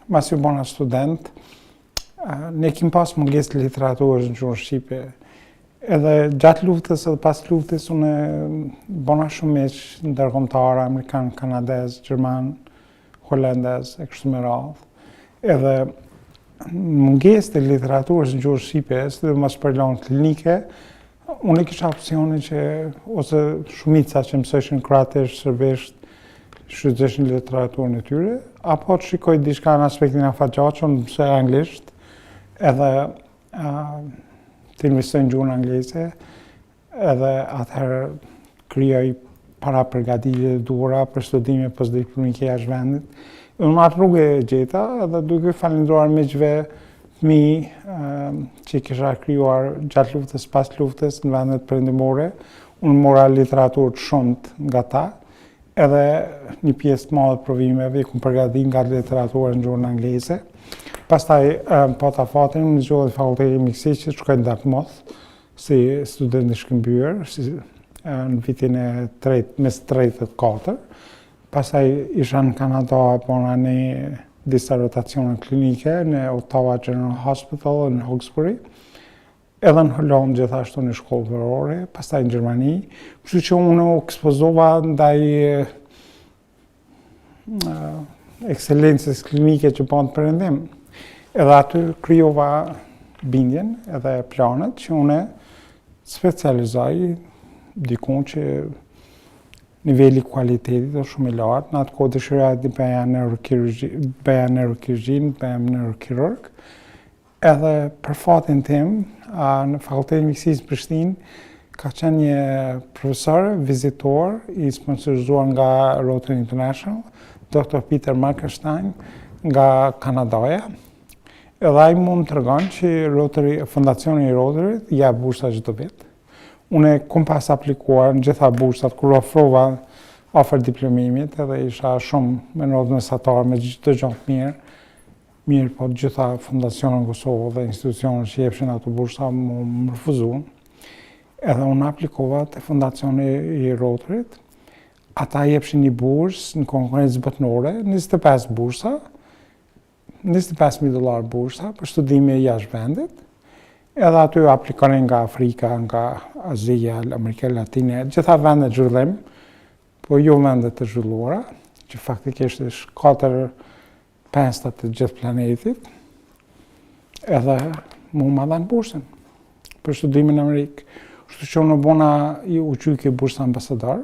mas ju bona student, ne kim pas mungesë të literaturës në gjuhën shqipe. Edhe gjatë luftës edhe pas luftës unë bona shumë miq ndërkombëtar, amerikan, kanadez, gjerman, holandez, e kështu me radhë. Edhe mungesë të literaturës në gjuhën shqipe, sidomos për lanë klinike, unë kisha opsionin që ose shumica që mësojshin kroatisht, serbisht, shfrytëzojshin literaturën e tyre, apo të shikoj diçka në aspektin afatgjatshëm, mësoj anglisht, edhe të investoj në gjuhën angleze, edhe atëherë krijoj para përgatitje të duhura për studime postdiplomike jashtë vendit. Unë atë rrugë e gjeta, edhe duke falendruar miqve fëmijë që kisha krijuar gjatë luftës, pas luftës në vendet perëndimore, unë mora literaturë të shumt nga ta, edhe një pjesë të madhe të provimeve i kum përgatitur nga literatura në gjuhën angleze. Pastaj pata fatin në zgjohet fakulteti mjekësisë që shkoj në Dartmouth si student i shkëmbyer, në vitin e tretë, mes tretë të katër. Pastaj isha në Kanada, bona në disa rotacione klinike në Ottawa General Hospital në Hawkesbury, edhe në Hollande gjithashtu në shkollë verore, pastaj në Gjermani. Kështu që unë u ekspozova ndaj ekselencës klinike që bën perëndim. Edhe aty krijova bindjen edhe planet që unë specializoj dikun që niveli kualitetit është shumë i lartë. Në atë kohë dëshiroja të bëja neurokirurgji, bëja neurokirurg. Edhe për fatin tim, në Fakultetin e Mjekësisë në Prishtinë, ka qenë një profesor, vizitor, i sponsorizuar nga Rotary International, Dr. Peter Markerstein, nga Kanadaja. Edhe ai mund të tregon që fondacioni i Rotary jep bursa çdo vit. Unë kom pas aplikuar në gjitha bursat kur ofrova ofër diplomimit, edhe isha shumë me nodë mesatar me çdo gjë të mirë, po gjitha fondacionet në Kosovë dhe institucionet që jepshin ato bursa më refuzuan. Edhe unë aplikova te fondacioni i Rotaryt. Ata jepshin një bursë në konkurrencë botërore, 25 bursa, $25,000 bursa për studime jashtë vendit. Edhe aty aplikonin nga Afrika, nga Azia, Amerika Latine, gjitha vendet zhvillim, po jo vendet të zhvilluara, që faktikisht është 4/5 të gjithë planetit. Edhe mu ma dhanë bursën për studimin në Amerikë. Kështu që unë bona u quajtje bursa ambasador.